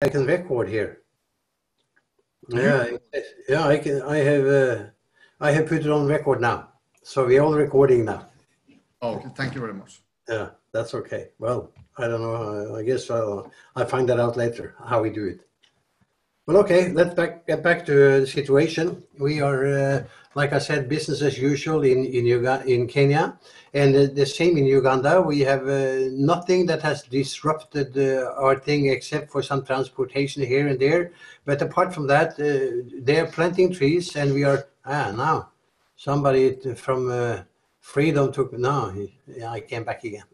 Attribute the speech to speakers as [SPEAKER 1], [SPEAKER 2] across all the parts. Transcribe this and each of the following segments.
[SPEAKER 1] I can record here. Yeah, yeah, I can. I have put it on record now, so we're all recording now.
[SPEAKER 2] Okay, thank you very much.
[SPEAKER 1] Yeah, that's okay. Well, I don't know. I guess I'll find that out later how we do it. Well, okay, let's get back to the situation. We are, like I said, business as usual in Kenya, and the same in Uganda. We have nothing that has disrupted our thing except for some transportation here and there. But apart from that, they are planting trees, and we are now somebody from Freedom took yeah, I came back again.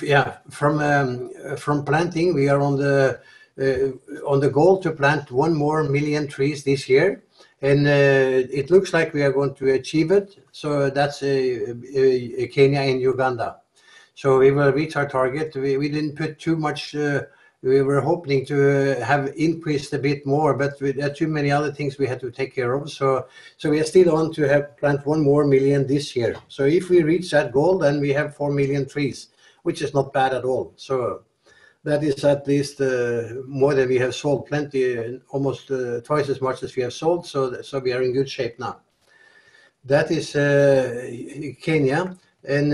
[SPEAKER 1] Yeah, from planting, we are on the goal to plant 1 million more trees this year, and it looks like we are going to achieve it. So that's Kenya and Uganda. So we will reach our target. We didn't put too much. We were hoping to have increased a bit more, but there are too many other things we had to take care of. So we are still on to have plant 1 million more this year. So if we reach that goal, then we have 4 million trees, which is not bad at all. So that is at least more than we have sold. Plenty, almost twice as much as we have sold. So we are in good shape now. That is Kenya. And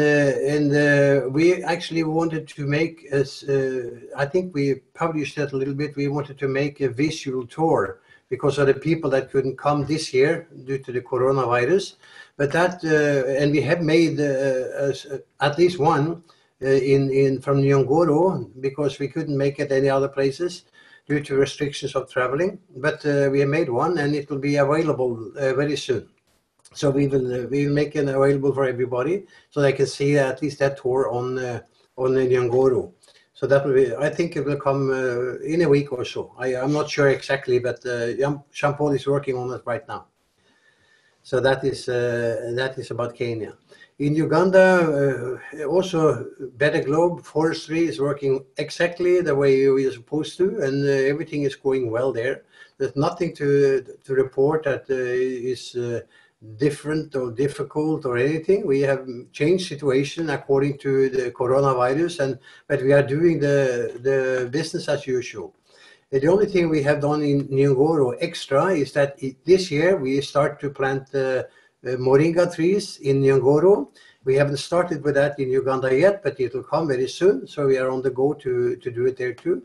[SPEAKER 1] we actually wanted to make, I think we published that a little bit, we wanted to make a visual tour because of the people that couldn't come this year due to the coronavirus. But that, and we have made at least one from Nyongoro because we couldn't make it any other places due to restrictions of traveling. But we have made one and it will be available very soon. So we will make it available for everybody, so they can see at least that tour on Nyongoro. So that will be, I think it will come in a week or so. I'm not sure exactly, but Jean-Paul is working on it right now. So that is about Kenya. In Uganda, also Better Globe Forestry is working exactly the way we are supposed to, and everything is going well there. There's nothing to report that is different or difficult or anything. We have changed situation according to the coronavirus, but we are doing the business as usual. The only thing we have done in Nyongoro extra is that this year we start to plant moringa trees in Nyongoro. We haven't started with that in Uganda yet, but it will come very soon. So we are on the go to do it there too.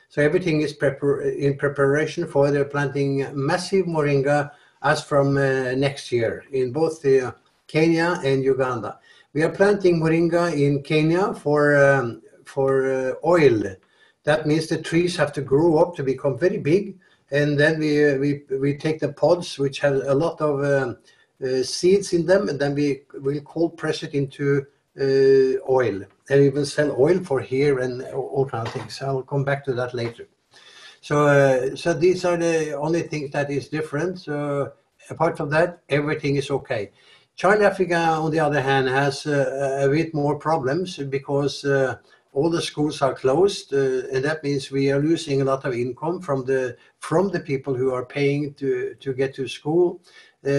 [SPEAKER 1] So everything is in preparation for the planting massive moringa as from next year in both Kenya and Uganda. We are planting moringa in Kenya for oil. That means the trees have to grow up to become very big, and then we take the pods, which have a lot of seeds in them, and then we will cold press it into oil, and we will sell oil for here and all kind of things. I'll come back to that later. So these are the only things that is different. So apart from that, everything is okay. Child Africa, on the other hand, has a bit more problems because all the schools are closed, and that means we are losing a lot of income from the people who are paying to get to school.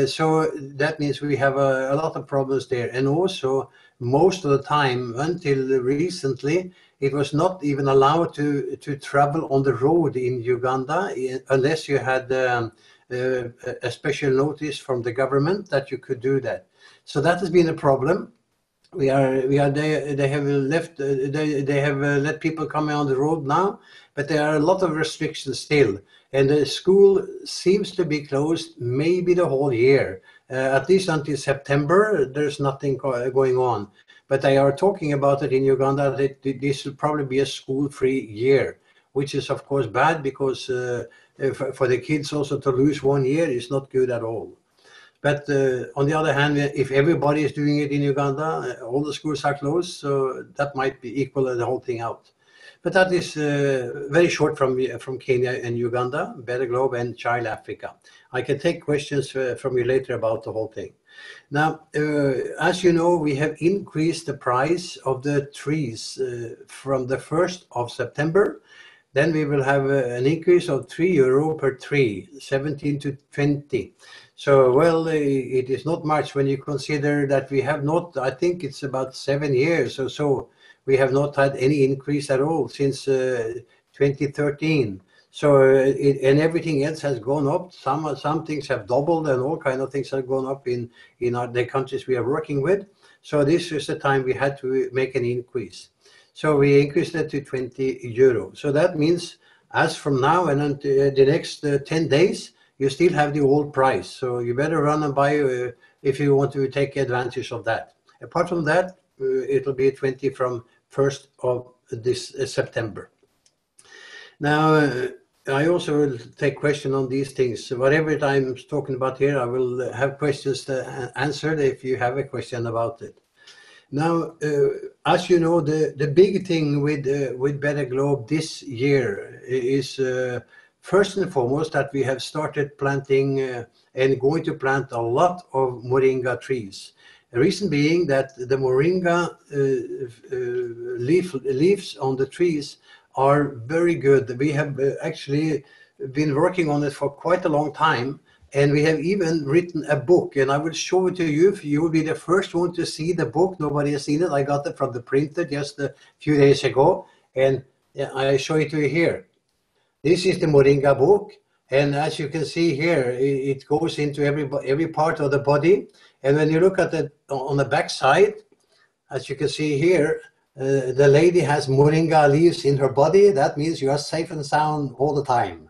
[SPEAKER 1] So that means we have a lot of problems there. And also, most of the time, until recently, it was not even allowed to travel on the road in Uganda unless you had a special notice from the government that you could do that. So that has been a problem. They have let people come on the road now, but there are a lot of restrictions still, and the school seems to be closed maybe the whole year, at least until September. There's nothing going on, but they are talking about it in Uganda that this will probably be a school-free year, which is of course bad because for the kids also to lose 1 year is not good at all. But on the other hand, if everybody is doing it in Uganda, all the schools are closed, so that might be equal the whole thing out. But that is very short from Kenya and Uganda, Better Globe and Child Africa. I can take questions from you later about the whole thing. Now, as you know, we have increased the price of the trees from the 1st of September. Then we will have an increase of €3 per tree, 17 to 20. So, well, it is not much when you consider that we have not, I think it's about 7 years or so, we have not had any increase at all since 2013. So and everything else has gone up. Some things have doubled, and all kind of things have gone up in the countries we are working with. So this is the time we had to make an increase. So we increased it to 20 euro. So that means as from now and until the next 10 days, you still have the old price. So you better run and buy if you want to take advantage of that. Apart from that, it'll be 20 from 1st of this September. Now, I also will take question on these things. Whatever I'm talking about here, I will have questions answered if you have a question about it. Now, as you know, the big thing with Better Globe this year is first and foremost that we have started planting and going to plant a lot of moringa trees. The reason being that the moringa leaves on the trees are very good. We have actually been working on it for quite a long time, and we have even written a book, and I will show it to you. You will be the first one to see the book. Nobody has seen it. I got it from the printer just a few days ago, and I show it to you here. This is the moringa book, and as you can see here, it goes into every part of the body. And when you look at it on the back side, as you can see here, the lady has moringa leaves in her body. That means you are safe and sound all the time.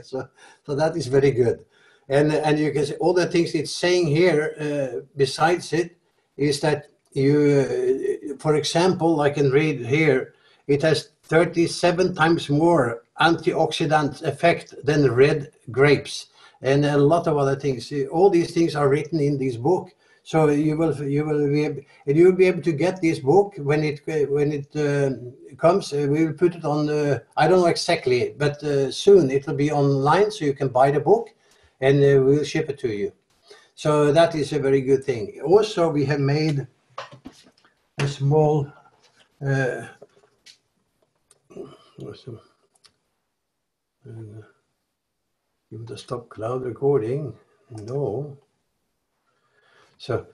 [SPEAKER 1] so that is very good. And you can see all the things it's saying here besides it is that you, for example, I can read here, it has 37 times more antioxidant effect than red grapes, and a lot of other things. All these things are written in this book. So you'll be able to get this book when it comes. We will put it on. I don't know exactly, but soon it will be online, so you can buy the book, and we'll ship it to you. So that is a very good thing. Also, we have made a small. You want to stop cloud recording? No. So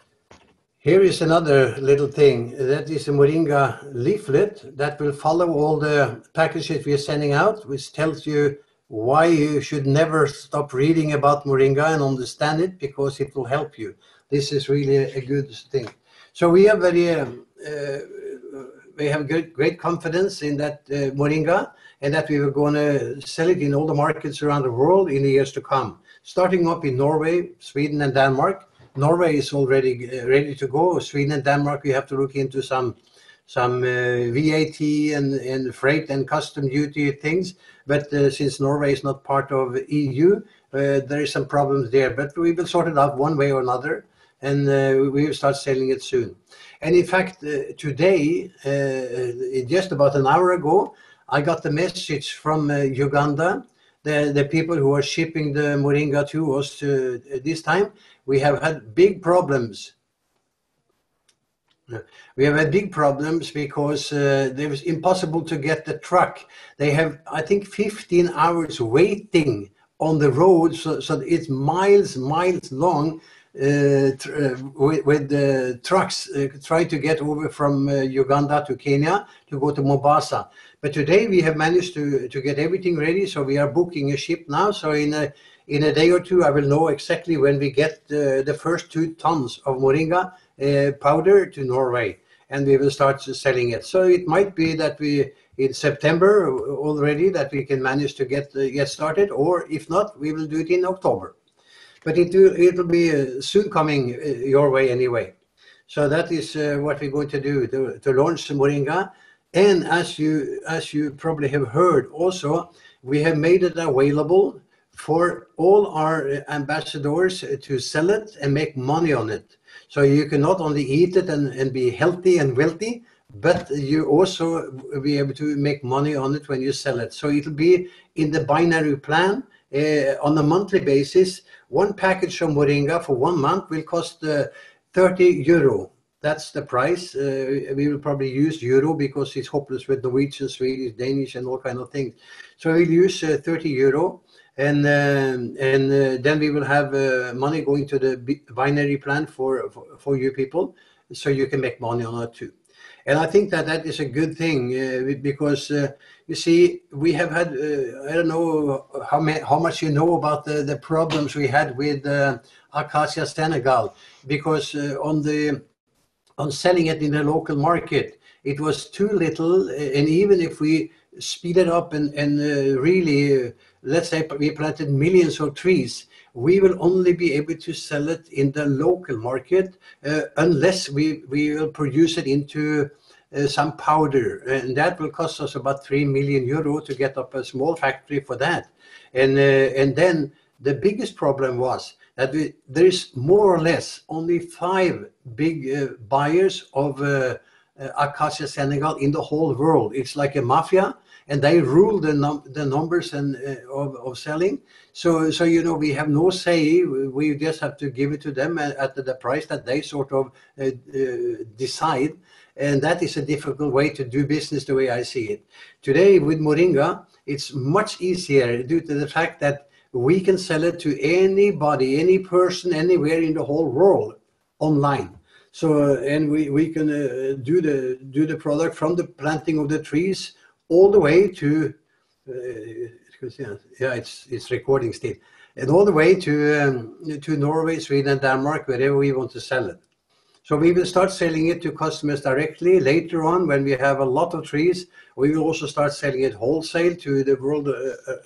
[SPEAKER 1] here is another little thing. That is a moringa leaflet that will follow all the packages we are sending out, which tells you why you should never stop reading about moringa and understand it, because it will help you. This is really a good thing. So we are we have great confidence in that moringa, and that we were going to sell it in all the markets around the world in the years to come. Starting up in Norway, Sweden, and Denmark. Norway is already ready to go. Sweden and Denmark, we have to look into some VAT and freight and custom duty things. But since Norway is not part of EU, there is some problems there. But we will sort it out one way or another, and we will start selling it soon. And in fact, today, just about an hour ago, I got the message from Uganda, the people who are shipping the moringa to us this time. We have had big problems. We have had big problems because it was impossible to get the truck. They have, I think, 15 hours waiting on the road, so it's miles long with the trucks trying to get over from Uganda to Kenya to go to Mombasa. But today we have managed to get everything ready, so we are booking a ship now. So in a day or two, I will know exactly when we get the first 2 tons of moringa powder to Norway, and we will start selling it. So it might be that we, in September already, that we can manage to get started, or if not, we will do it in October. But it will be soon coming your way anyway. So that is what we're going to do to launch moringa. And as you probably have heard also, we have made it available for all our ambassadors to sell it and make money on it. So you can not only eat it and be healthy and wealthy, but you also will be able to make money on it when you sell it. So it'll be in the binary plan on a monthly basis. One package of moringa for 1 month will cost 30 euro. That's the price. We will probably use euro because it's hopeless with Norwegian, Swedish, Danish, and all kind of things. So we'll use 30 euro, and then we will have money going to the binary plan for you people, so you can make money on it too. And I think that that is a good thing because you see, we have had, I don't know how much you know about the problems we had with Acacia Senegal, because on selling it in the local market, it was too little. And even if we speed it up and really, let's say we planted millions of trees, we will only be able to sell it in the local market unless we will produce it into some powder, and that will cost us about 3 million euro to get up a small factory for that. And then the biggest problem was that there is more or less only 5 big buyers of Acacia Senegal in the whole world. It's like a mafia, and they rule the numbers and of selling. So you know, we have no say. We just have to give it to them at the price that they sort of decide. And that is a difficult way to do business, the way I see it. Today with Moringa, it's much easier due to the fact that we can sell it to anybody, any person, anywhere in the whole world online. So and we can do the product from the planting of the trees all the way to it's recording still, and all the way to Norway, Sweden, Denmark, wherever we want to sell it. So we will start selling it to customers directly. Later on, when we have a lot of trees, we will also start selling it wholesale to the world,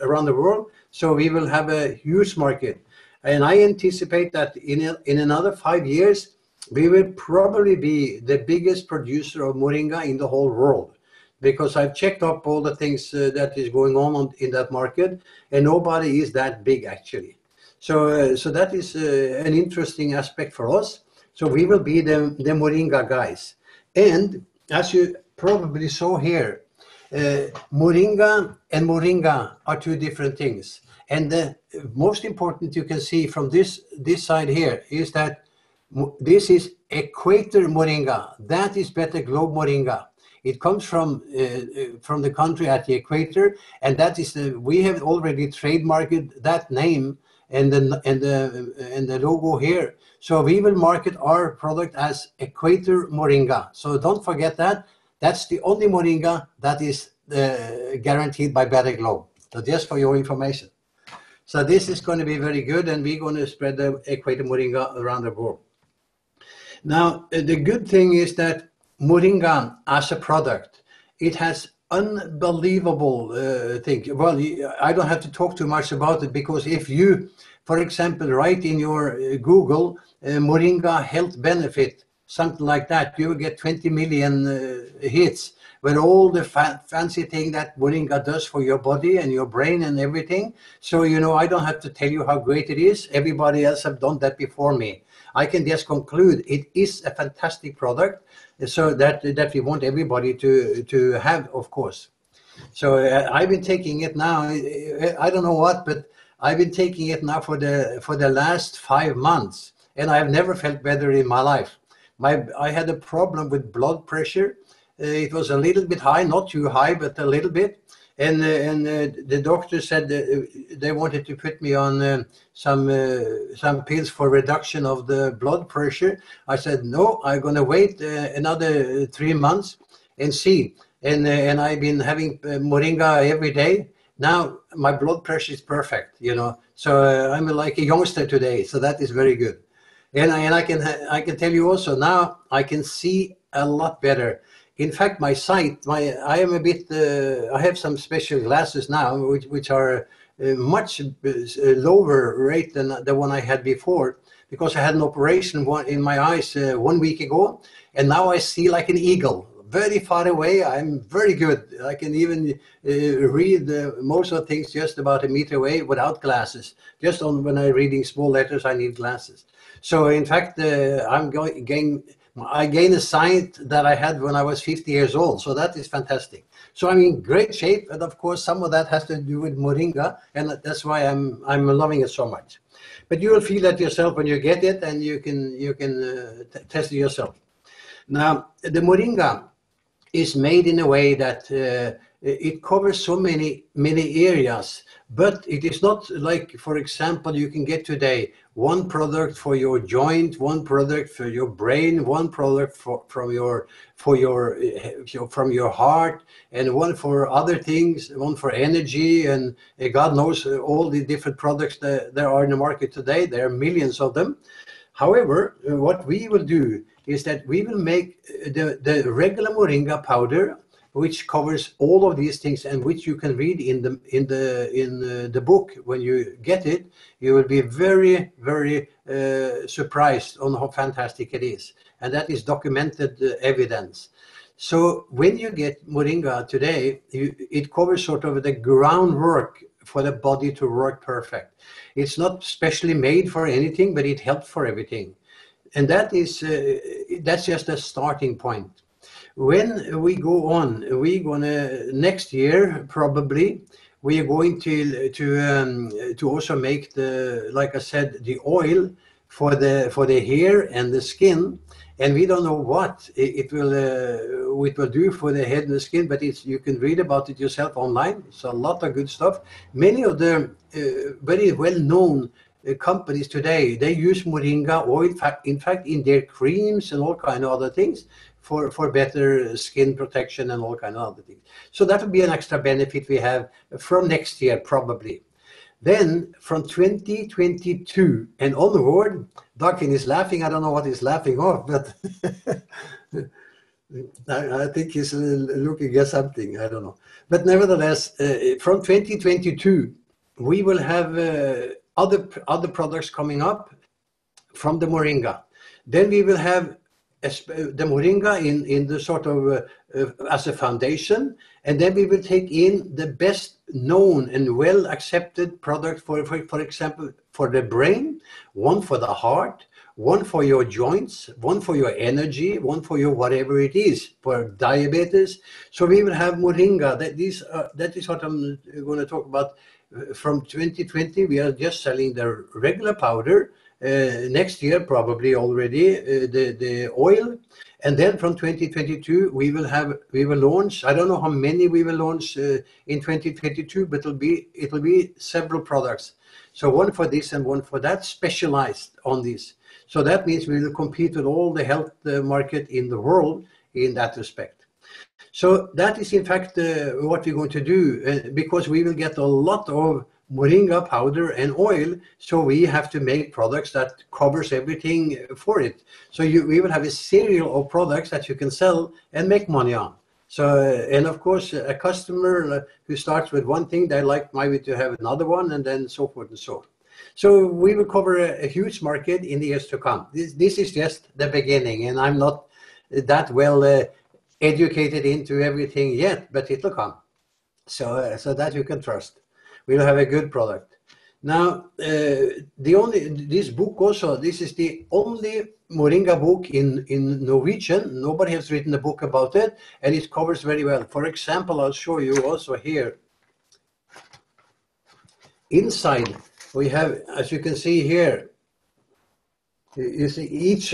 [SPEAKER 1] around the world. So we will have a huge market. And I anticipate that in another 5 years, we will probably be the biggest producer of Moringa in the whole world. Because I've checked up all the things that is going on in that market, and nobody is that big actually. So that is an interesting aspect for us. So we will be the Moringa guys. And as you probably saw here, Moringa and Moringa are 2 different things. And the most important you can see from this side here is that this is Equator Moringa. That is Better Globe Moringa. It comes from the country at the equator, and that is we have already trademarked that name and the logo here. So we will market our product as Equator Moringa. So don't forget that. That's the only Moringa that is guaranteed by Better Globe. So just for your information. So this is going to be very good, and we're going to spread the Equator Moringa around the world. Now, the good thing is that Moringa as a product, it has unbelievable thing. Well, I don't have to talk too much about it, because if you, for example, write in your Google Moringa health benefit, something like that, you will get 20 million hits with all the fancy thing that Moringa does for your body and your brain and everything. So, you know, I don't have to tell you how great it is. Everybody else have done that before me. I can just conclude it is a fantastic product, so that we want everybody to have, of course. So I've been taking it now. I don't know what, but I've been taking it now for the last 5 months, and I've never felt better in my life. I had a problem with blood pressure. It was a little bit high, not too high, but a little bit. And the doctor said they wanted to put me on some pills for reduction of the blood pressure. I said, no, I'm going to wait another 3 months and see. And I've been having Moringa every day. Now my blood pressure is perfect, you know. So I'm like a youngster today. So that is very good. And I can tell you also now I can see a lot better. In fact, my sight, I am a bit, I have some special glasses now, which are much lower rate than the one I had before, because I had an operation in my eyes 1 week ago, and now I see like an eagle, very far away. I'm very good. I can even read most of the things just about a meter away without glasses. Just when I'm reading small letters, I need glasses. So in fact, I gain a sight that I had when I was 50 years old. So that is fantastic. So I'm in great shape. And of course, some of that has to do with Moringa. And that's why I'm loving it so much. But you will feel that yourself when you get it, and you can test it yourself. Now, the Moringa is made in a way that it covers so many areas, but it is not like, for example, you can get today one product for your joint, one product for your brain, one product from your heart, and one for other things, one for energy, and God knows all the different products that there are in the market today. There are millions of them. However, what we will do is that we will make the regular moringa powder, which covers all of these things, and which you can read in the book when you get it. You will be very, very surprised on how fantastic it is, and that is documented evidence. So when you get moringa today, it covers sort of the groundwork for the body to work perfect. It's not specially made for anything, but it helps for everything, and that is that's just a starting point. When we go on, we're gonna next year probably we are going to also make the, like I said, the oil for the hair and the skin, and we don't know what it will do for the head and the skin, but you can read about it yourself online. It's a lot of good stuff. Many of the very well-known companies today, they use moringa oil, in fact, in their creams and all kind of other things for better skin protection and all kind of other things. So that will be an extra benefit we have from next year, probably. Then from 2022 and onward, Dagfinn is laughing. I don't know what he's laughing of, but I think he's looking at something. I don't know. But nevertheless, from 2022, we will have other products coming up from the moringa. Then we will have the moringa in the sort of as a foundation, and then we will take in the best known and well accepted product for example, for the brain, one for the heart, one for your joints, one for your energy, one for your whatever it is, for diabetes. So we will have moringa. That is what I'm going to talk about. From 2020, we are just selling the regular powder. Next year, probably already the oil, and then from 2022 we will launch. I don't know how many we will launch in 2022, but it will be several products. So one for this and one for that, specialized on this. So that means we will compete with all the health market in the world in that respect. So that is in fact what we're going to do, because we will get a lot of moringa powder and oil, so we have to make products that covers everything for it. So we will have a serial of products that you can sell and make money on. So and of course a customer who starts with one thing, they like maybe to have another one, and then so forth and so on. So we will cover a huge market in the years to come. This is just the beginning, and I'm not that well educated into everything yet, but it will come. So that you can trust. We'll have a good product. Now, this book also, this is the only moringa book in Norwegian. Nobody has written a book about it, and it covers very well. For example, I'll show you also here. Inside, we have, as you can see here, you see each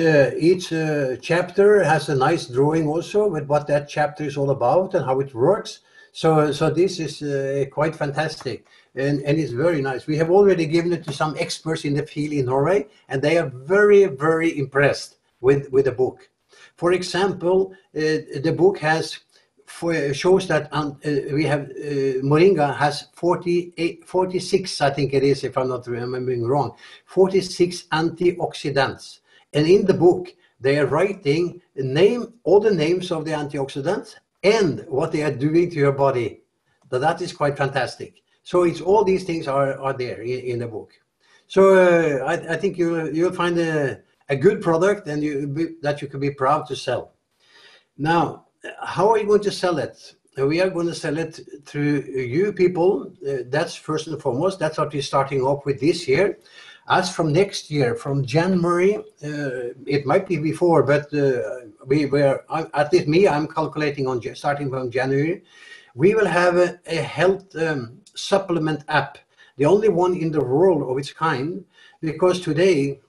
[SPEAKER 1] chapter has a nice drawing also with what that chapter is all about and how it works. So this is quite fantastic, and it's very nice. We have already given it to some experts in the field in Norway, and they are very, very impressed with the book. For example, the book shows that we have moringa has 46, I think it is, if I'm not remembering wrong, 46 antioxidants. And in the book, they are writing all the names of the antioxidants and what they are doing to your body. So that is quite fantastic. So it's all these things are there in the book. So I think you'll find a good product, and that you can be proud to sell. Now, how are you going to sell it? We are going to sell it through you people. That's first and foremost. That's what we're starting off with this year. As from next year, from January, it might be before, but at least me, I'm calculating on starting from January. We will have a health supplement app, the only one in the world of its kind, because today,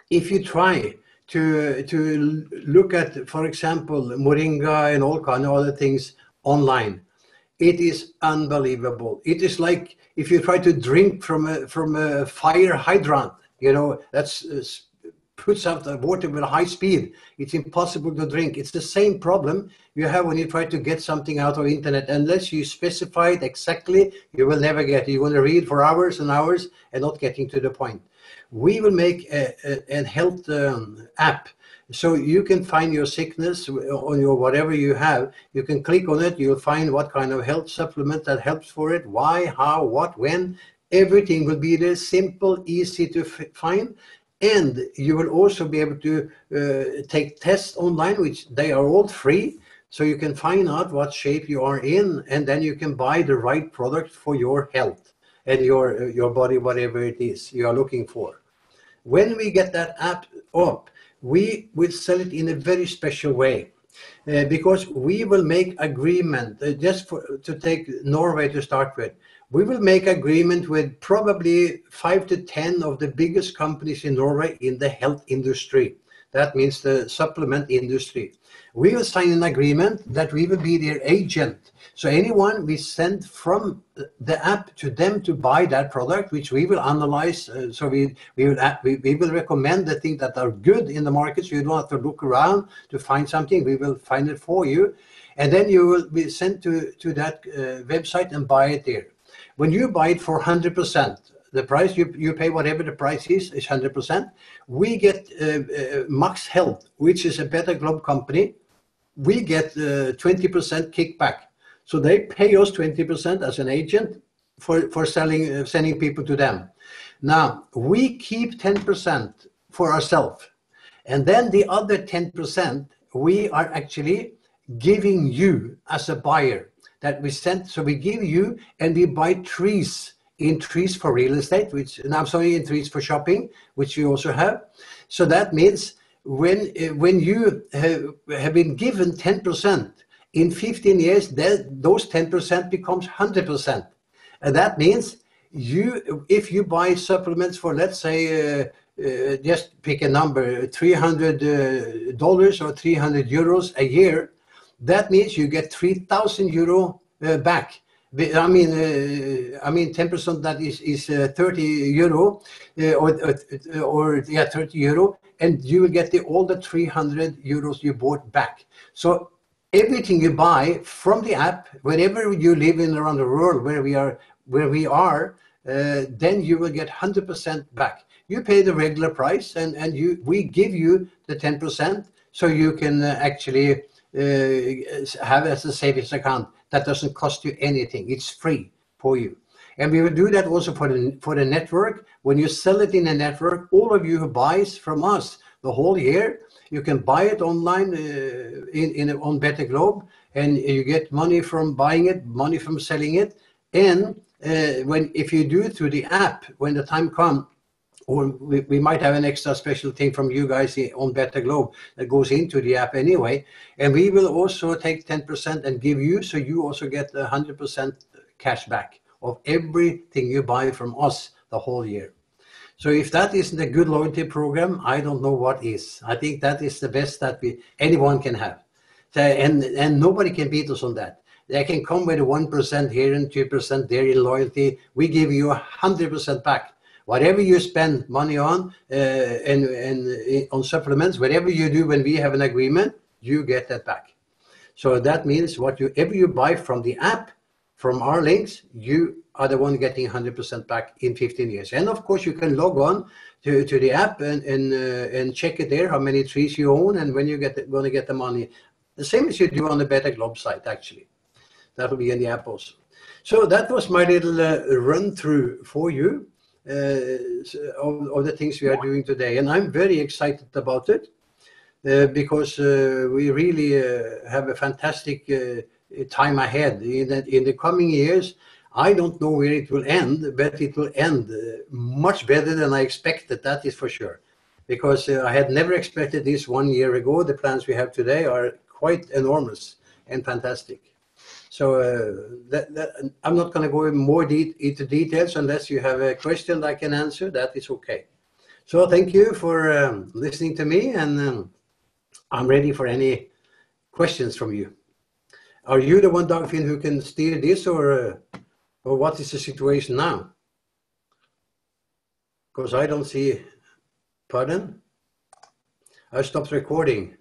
[SPEAKER 1] if you try to look at, for example, moringa and all kind of other things online, It is unbelievable. It is like if you try to drink from a fire hydrant, you know, that's puts out the water with a high speed. It's impossible to drink. It's the same problem you have when you try to get something out of internet. Unless you specify it exactly, you will never get it. You're going to read for hours and hours and not getting to the point. We will make a health app. So you can find your sickness on your whatever you have. You can click on it. You'll find what kind of health supplement that helps for it, why, how, what, when. Everything will be there, simple, easy to find. And you will also be able to take tests online, which they are all free. So you can find out what shape you are in, and then you can buy the right product for your health and your body, whatever it is you are looking for. When we get that app up, we will sell it in a very special way. Because we will make agreement, to take Norway to start with, we will make agreement with probably 5 to 10 of the biggest companies in Norway in the health industry. That means the supplement industry. We will sign an agreement that we will be their agent. So anyone we send from the app to them to buy that product, which we will analyze. So we will recommend the things that are good in the market. So you don't have to look around to find something. We will find it for you. And then you will be sent to that website and buy it there. When you buy it for 100%, the price you pay, whatever the price is 100%. We get Max Health, which is a Better Globe company. We get 20% kickback. So they pay us 20% as an agent for sending people to them. Now, we keep 10% for ourselves. And then the other 10%, we are actually giving you as a buyer that we send. So we give you, and we buy trees for real estate, in trees for shopping, which you also have. So that means when you have been given 10%, in 15 years, those 10% becomes 100%. And that means if you buy supplements for, let's say, just pick a number, $300 or 300 euros a year, that means you get 3,000 euro back. I mean, 10% that is 30 euro, or 30 euro, and you will get all the 300 euros you bought back. So everything you buy from the app, wherever you live in around the world, where we are, then you will get 100% back. You pay the regular price, and we give you the 10%, so you can actually have as a savings account. That doesn't cost you anything. It's free for you. And we will do that also for the network. When you sell it in a network, all of you who buys from us the whole year, you can buy it online on Better Globe, and you get money from buying it, money from selling it. And if you do it through the app, when the time comes, or we might have an extra special thing from you guys on Better Globe that goes into the app anyway. And we will also take 10% and give you, so you also get 100% cash back of everything you buy from us the whole year. So if that isn't a good loyalty program, I don't know what is. I think that is the best that anyone can have. And nobody can beat us on that. They can come with 1% here and 2% there in loyalty. We give you 100% back. Whatever you spend money on and on supplements, whatever you do when we have an agreement, you get that back. So that means whatever you buy from the app, from our links, you are the one getting 100% back in 15 years. And of course, you can log on to the app and check it there, how many trees you own and when you're going to get the money. The same as you do on the Better Globe site, actually. That will be in the app also. So that was my little run through for you. Of the things we are doing today, and I'm very excited about it because we really have a fantastic time ahead. In the coming years, I don't know where it will end, but it will end much better than I expected, that is for sure, because I had never expected this 1 year ago. The plans we have today are quite enormous and fantastic. So I'm not going to go more into details unless you have a question that I can answer. That is okay. So thank you for listening to me, and I'm ready for any questions from you. Are you the one, Dagfinn, who can steer this, or what is the situation now? Because I don't see. Pardon? I stopped recording.